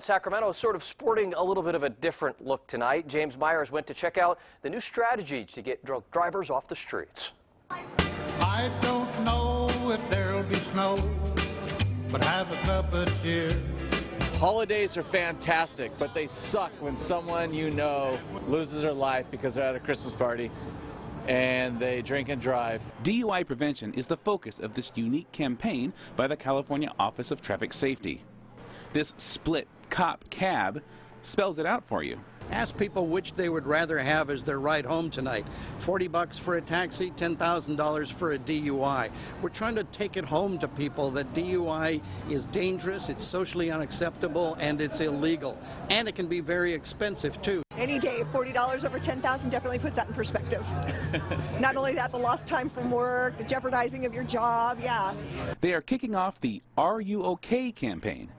Sacramento is sort of sporting a little bit of a different look tonight. James Myers went to check out the new strategy to get drunk drivers off the streets. I don't know if there'll be snow, but have a cup of cheer. Holidays are fantastic, but they suck when someone you know loses their life because they're at a Christmas party and they drink and drive. DUI prevention is the focus of this unique campaign by the California Office of Traffic Safety. This split cop cab spells it out for you. Ask people which they would rather have as their ride home tonight. $40 for a taxi, $10,000 for a DUI. We're trying to take it home to people that DUI is dangerous, it's socially unacceptable, and it's illegal. And it can be very expensive, too. Any day, $40 over $10,000 definitely puts that in perspective. Not only that, the lost time from work, the jeopardizing of your job, yeah. They are kicking off the Are You OK campaign,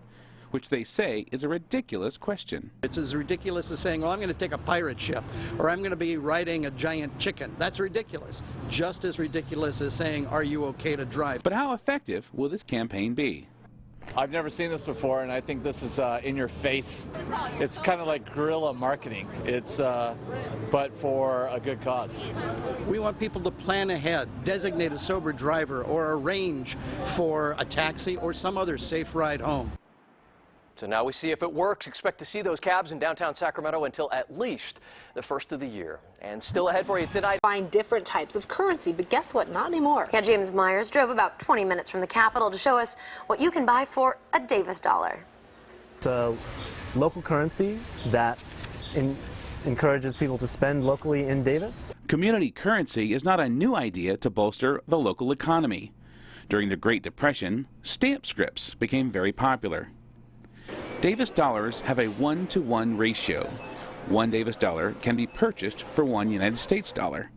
which they say is a ridiculous question. It's as ridiculous as saying, well, I'm going to take a pirate ship, or I'm going to be riding a giant chicken. That's ridiculous. Just as ridiculous as saying, are you okay to drive? But how effective will this campaign be? I've never seen this before, and I think this is in your face. It's kind of like guerrilla marketing. It's but for a good cause. We want people to plan ahead, designate a sober driver, or arrange for a taxi or some other safe ride home. So now we see if it works. Expect to see those cabs in downtown Sacramento until at least the first of the year. And still ahead for you tonight. Find different types of currency, but guess what? Not anymore. Yeah, James Myers drove about 20 minutes from the Capitol to show us what you can buy for a Davis dollar. It's a local currency that encourages people to spend locally in Davis. Community currency is not a new idea to bolster the local economy. During the Great Depression, stamp scripts became very popular. Davis dollars have a 1-to-1 ratio. One Davis dollar can be purchased for one United States dollar.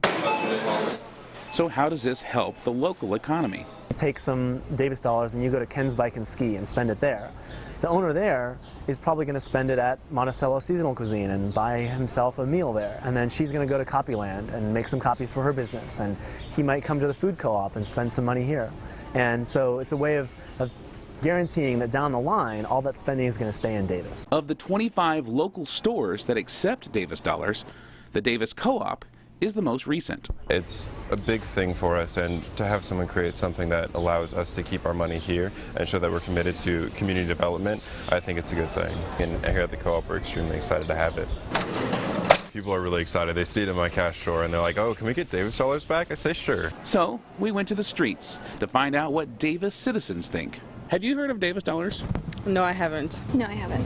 So how does this help the local economy? You take some Davis dollars and you go to Ken's Bike and Ski and spend it there. The owner there is probably going to spend it at Monticello Seasonal Cuisine and buy himself a meal there. And then she's going to go to Copyland and make some copies for her business. And he might come to the food co-op and spend some money here. And so it's a way of guaranteeing that down the line, all that spending is going to stay in Davis. Of the 25 local stores that accept Davis dollars, the Davis Co-op is the most recent. It's a big thing for us, and to have someone create something that allows us to keep our money here and show that we're committed to community development, I think it's a good thing. And here at the Co-op, we're extremely excited to have it. People are really excited. They see it in my cash drawer and they're like, oh, can we get Davis dollars back? I say, sure. So we went to the streets to find out what Davis citizens think. Have you heard of Davis dollars? No, I haven't. No, I haven't.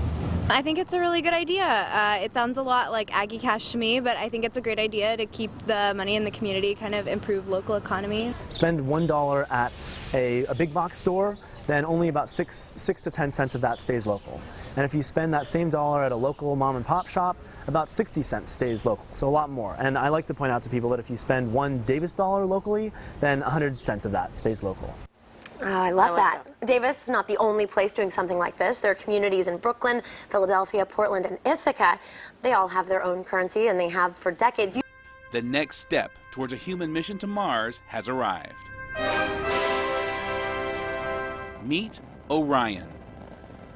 I think it's a really good idea. It sounds a lot like Aggie Cash to me, but I think it's a great idea to keep the money in the community, kind of improve local economy. Spend $1 at a big box store, then only about 6 to 10 cents of that stays local. And if you spend that same dollar at a local mom and pop shop, about 60 cents stays local, so a lot more. And I like to point out to people that if you spend one Davis dollar locally, then 100 cents of that stays local. Oh, I love that. Davis is not the only place doing something like this. There are communities in Brooklyn, Philadelphia, Portland, and Ithaca. They all have their own currency, and they have for decades. The next step towards a human mission to Mars has arrived. Meet Orion.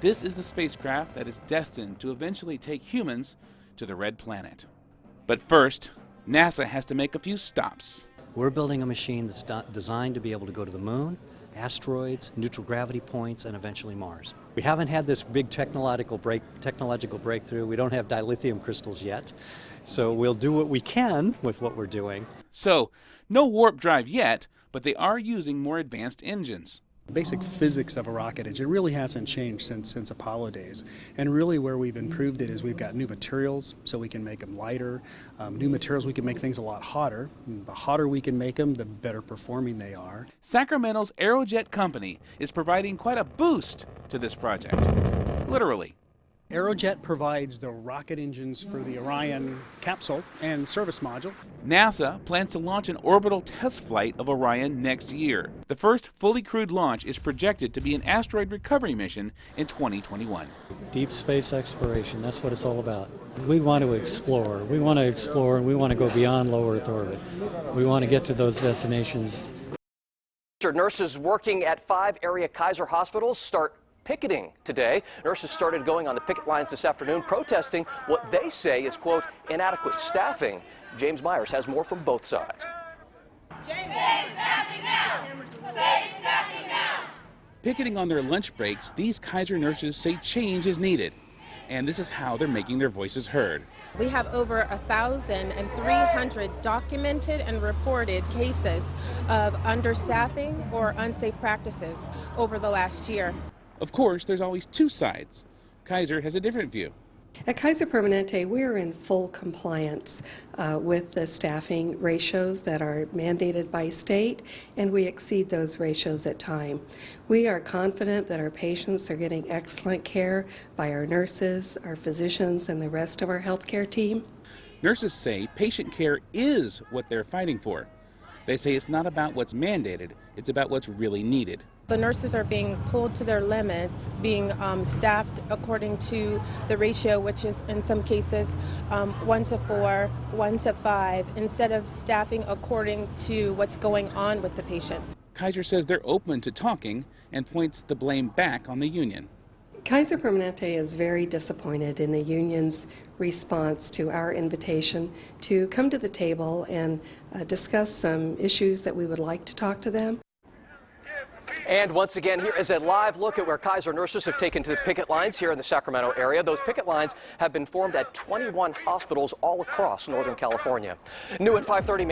This is the spacecraft that is destined to eventually take humans to the Red Planet. But first, NASA has to make a few stops. We're building a machine that's designed to be able to go to the moon, asteroids, neutral gravity points, and eventually Mars. We haven't had this big technological breakthrough. We don't have dilithium crystals yet. So we'll do what we can with what we're doing. So, no warp drive yet, but they are using more advanced engines. The basic physics of a rocket engine really hasn't changed since Apollo days. And really where we've improved it is we've got new materials so we can make them lighter. New materials, we can make things a lot hotter. The hotter we can make them, the better performing they are. Sacramento's Aerojet company is providing quite a boost to this project, literally. Aerojet provides the rocket engines for the Orion capsule and service module. NASA plans to launch an orbital test flight of Orion next year. The first fully crewed launch is projected to be an asteroid recovery mission in 2021. Deep space exploration, that's what it's all about. We want to explore. We want to explore and we want to go beyond low Earth orbit. We want to get to those destinations. Nurses working at 5 area Kaiser hospitals start picketing today. Nurses started going on the picket lines this afternoon, protesting what they say is, quote, inadequate staffing. James Myers has more from both sides. Picketing on their lunch breaks, these Kaiser nurses say change is needed. And this is how they're making their voices heard. We have over 1,300 documented and reported cases of understaffing or unsafe practices over the last year. Of course, there's always two sides. Kaiser has a different view. At Kaiser Permanente, we're in full compliance with the staffing ratios that are mandated by state, and we exceed those ratios at times. We are confident that our patients are getting excellent care by our nurses, our physicians, and the rest of our healthcare team. Nurses say patient care is what they're fighting for. They say it's not about what's mandated, it's about what's really needed. The nurses are being pulled to their limits, being staffed according to the ratio, which is in some cases 1 to 4, 1 to 5, instead of staffing according to what's going on with the patients. Kaiser says they're open to talking and points the blame back on the union. Kaiser Permanente is very disappointed in the union's response to our invitation to come to the table and discuss some issues that we would like to talk to them. And once again, here is a live look at where Kaiser nurses have taken to the picket lines here in the Sacramento area. Those picket lines have been formed at 21 hospitals all across Northern California. New at 5:30.